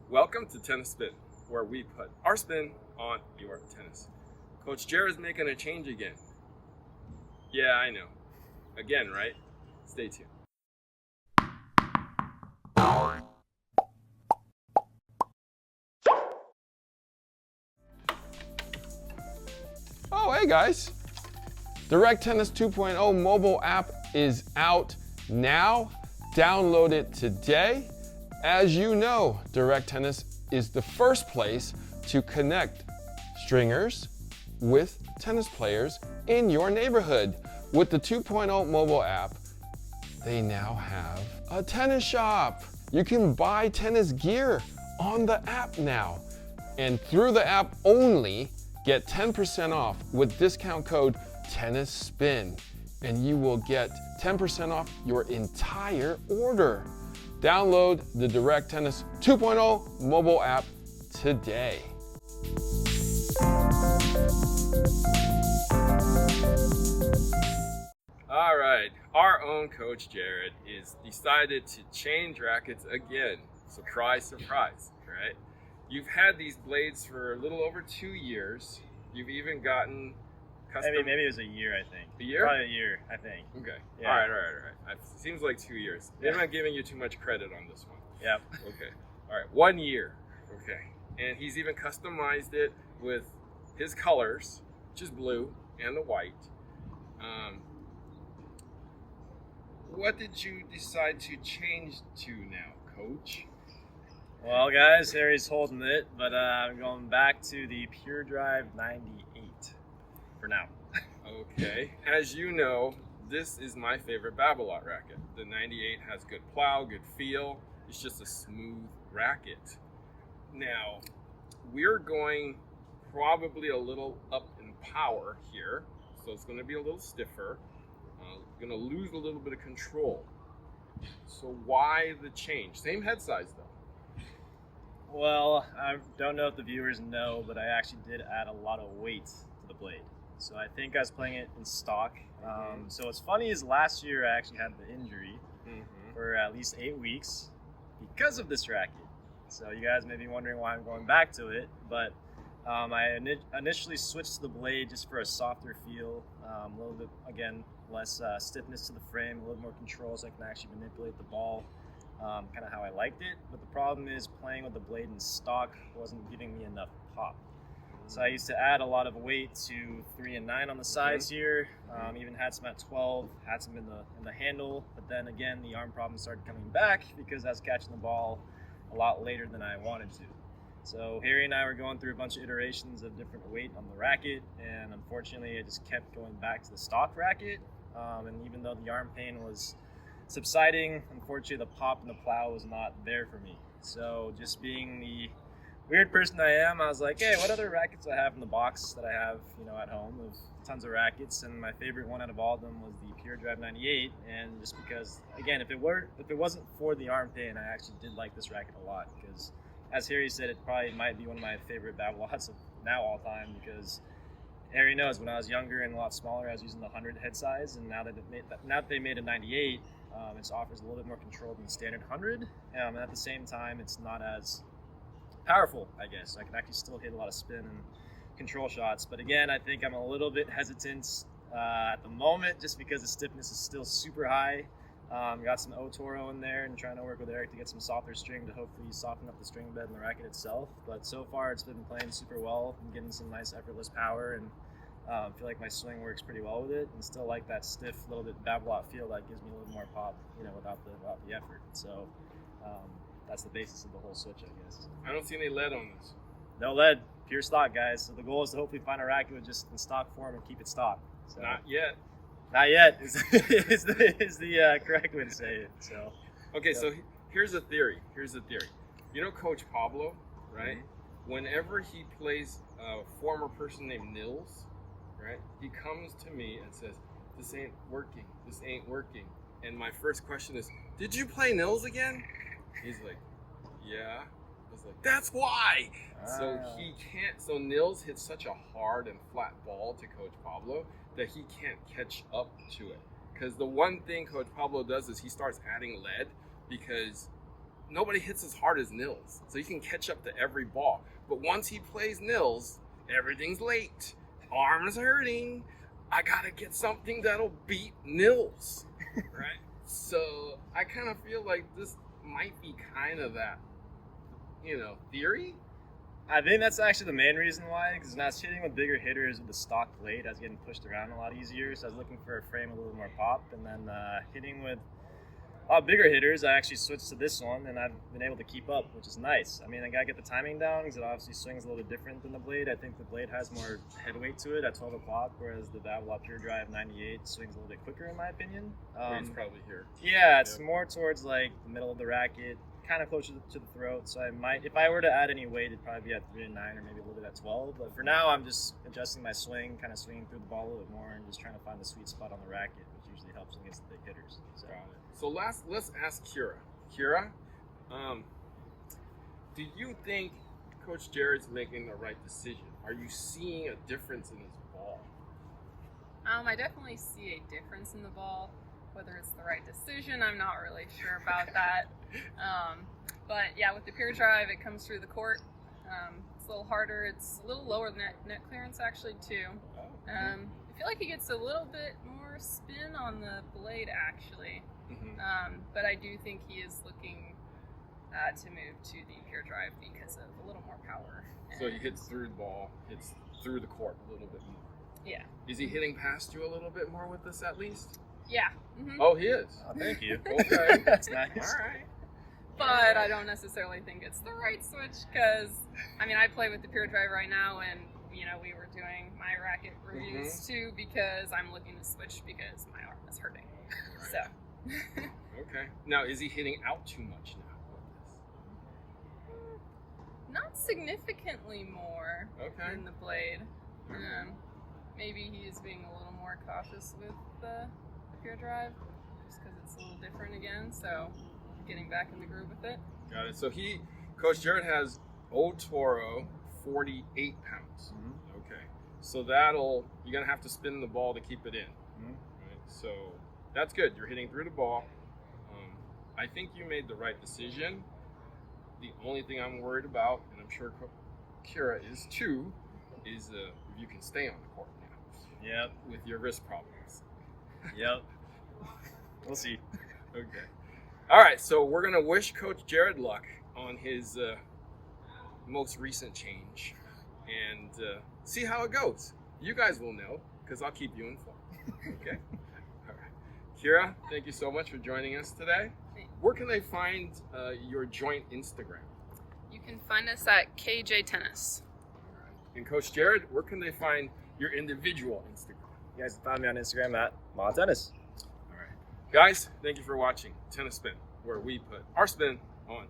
Welcome to Tennis Spin, where we put our spin on your tennis. Coach Jerod is making a change again. Yeah, I know. Again, right? Stay tuned. Oh, hey guys. Direct Tennis 2.0 mobile app is out now. Download it today. As you know, Direct Tennis is the first place to connect stringers with tennis players in your neighborhood. With the 2.0 mobile app, they now have a tennis shop. You can buy tennis gear on the app now. And through the app only, get 10% off with discount code TennisSpin. And you will get 10% off your entire order. Download the Direct Tennis 2.0 mobile app today. All right, our own Coach Jerod is decided to change rackets again. Surprise, surprise, right? You've had these blades for a little over 2 years. You've even gotten custom. Maybe it was a year, I think. A year? Probably a year, I think. Okay. Yeah. All right. It seems like 2 years. Maybe I'm not giving you too much credit on this one. Yep. Okay. All right. 1 year. Okay. And he's even customized it with his colors, which is blue and the white. What did you decide to change to now, Coach? Well, guys, Harry's holding it, but I'm going back to the Pure Drive 98 for now. Okay. As you know, this is my favorite Babolat racket. The 98 has good plow, good feel. It's just a smooth racket. Now, we're going probably a little up in power here, so it's going to be a little stiffer. Going to lose a little bit of control. So why the change? Same head size though. Well, I don't know if the viewers know, but I actually did add a lot of weight to the blade. So I think I was playing it in stock. So what's funny is last year I actually had the injury for at least 8 weeks because of this racket. So you guys may be wondering why I'm going back to it, but I initially switched to the blade just for a softer feel, a little bit, again, less stiffness to the frame, a little more control so I can actually manipulate the ball kind of how I liked it. But the problem is playing with the blade in stock wasn't giving me enough pop. So I used to add a lot of weight to 3 and 9 on the sides here, even had some at 12, had some in the handle, but then again the arm problem started coming back because I was catching the ball a lot later than I wanted to. So Harry and I were going through a bunch of iterations of different weight on the racket, and unfortunately I just kept going back to the stock racket, and even though the arm pain was subsiding, unfortunately the pop and the plow was not there for me. So just being the weird person I am, I was like, hey, what other rackets do I have in the box that I have, at home? There's tons of rackets, and my favorite one out of all of them was the Pure Drive 98. And just because, again, if it wasn't for the arm pain, I actually did like this racket a lot because, as Harry said, it probably might be one of my favorite Babolats of now all time because Harry knows when I was younger and a lot smaller, I was using the 100 head size, and now that they made a 98, it offers a little bit more control than the standard 100, and at the same time, it's not as powerful, I guess. I can actually still hit a lot of spin and control shots, but again, I think I'm a little bit hesitant at the moment just because the stiffness is still super high. Got some O-Toro in there and trying to work with Eric to get some softer string to hopefully soften up the string bed and the racket itself, but so far it's been playing super well. I'm getting some nice effortless power, and I feel like my swing works pretty well with it, and still like that stiff little bit Babolat feel that gives me a little more pop, without the effort. So that's the basis of the whole switch, I guess. I don't see any lead on this. No lead, pure stock, guys. So the goal is to hopefully find a racket with just in stock form and keep it stock. So, Not yet. Not yet is the correct way to say it. So okay, so here's a theory. Coach Pablo, right? Whenever he plays a former person named Nils, right? He comes to me and says, "This ain't working. And my first question is, "Did you play Nils again?" He's like, "Yeah." I was like, "That's why." So he can't. So Nils hits such a hard and flat ball to Coach Pablo that he can't catch up to it. Because the one thing Coach Pablo does is he starts adding lead because nobody hits as hard as Nils, so he can catch up to every ball. But once he plays Nils, everything's late. Arms hurting. I gotta get something that'll beat Nils, right? So I kind of feel like this might be kind of that, theory. I think that's actually the main reason why, because when I was hitting with bigger hitters with the stock blade, I was getting pushed around a lot easier, so I was looking for a frame with a little more pop, and then hitting with a lot bigger hitters, I actually switched to this one, and I've been able to keep up, which is nice. I mean, I gotta get the timing down, because it obviously swings a little bit different than the blade. I think the blade has more head weight to it at 12 o'clock, whereas the Babla Pure Drive 98 swings a little bit quicker, in my opinion. It's probably here. Yeah, it's more towards like the middle of the racket, kind of closer to the throat, so I might, if I were to add any weight, it'd probably be at 3 and 9 or maybe a little bit at 12, but for now I'm just adjusting my swing, kind of swinging through the ball a little bit more and just trying to find the sweet spot on the racket, which usually helps against the big hitters. So let's ask Kira. Kira, do you think Coach Jerod's making the right decision? Are you seeing a difference in his ball? I definitely see a difference in the ball. Whether it's the right decision, I'm not really sure about that. But yeah, with the Pure Drive, it comes through the court. It's a little harder. It's a little lower net clearance actually too. I feel like he gets a little bit more spin on the blade actually. But I do think he is looking to move to the Pure Drive because of a little more power. So he hits through the ball, hits through the court a little bit more. Yeah. Is he hitting past you a little bit more with this at least? Yeah. Oh, he is? Oh, thank you. Okay. That's nice. All right. But I don't necessarily think it's the right switch because, I play with the Pure Drive right now and, we were doing my racket reviews too because I'm looking to switch because my arm is hurting. Right. So. Okay. Now, is he hitting out too much now with this? Not significantly more than the blade. Maybe he is being a little more cautious with the Pure Drive just because it's a little different again, so getting back in the groove with it. Got it. So Coach Jerod has Old Toro 48 pounds. Okay. So you're going to have to spin the ball to keep it in. Right? So that's good. You're hitting through the ball. I think you made the right decision. The only thing I'm worried about, and I'm sure Kira is too, is if you can stay on the court now. Yep. With your wrist problems. Yep. We'll see. Okay. All right, so we're going to wish Coach Jerod luck on his most recent change and see how it goes. You guys will know because I'll keep you informed. Okay? All right. Kira, thank you so much for joining us today. Where can they find your joint Instagram? You can find us at KJ Tennis. All right. And Coach Jerod, where can they find your individual Instagram? You guys can find me on Instagram at Ma Tennis. All right. Guys, thank you for watching Tennis Spin, where we put our spin on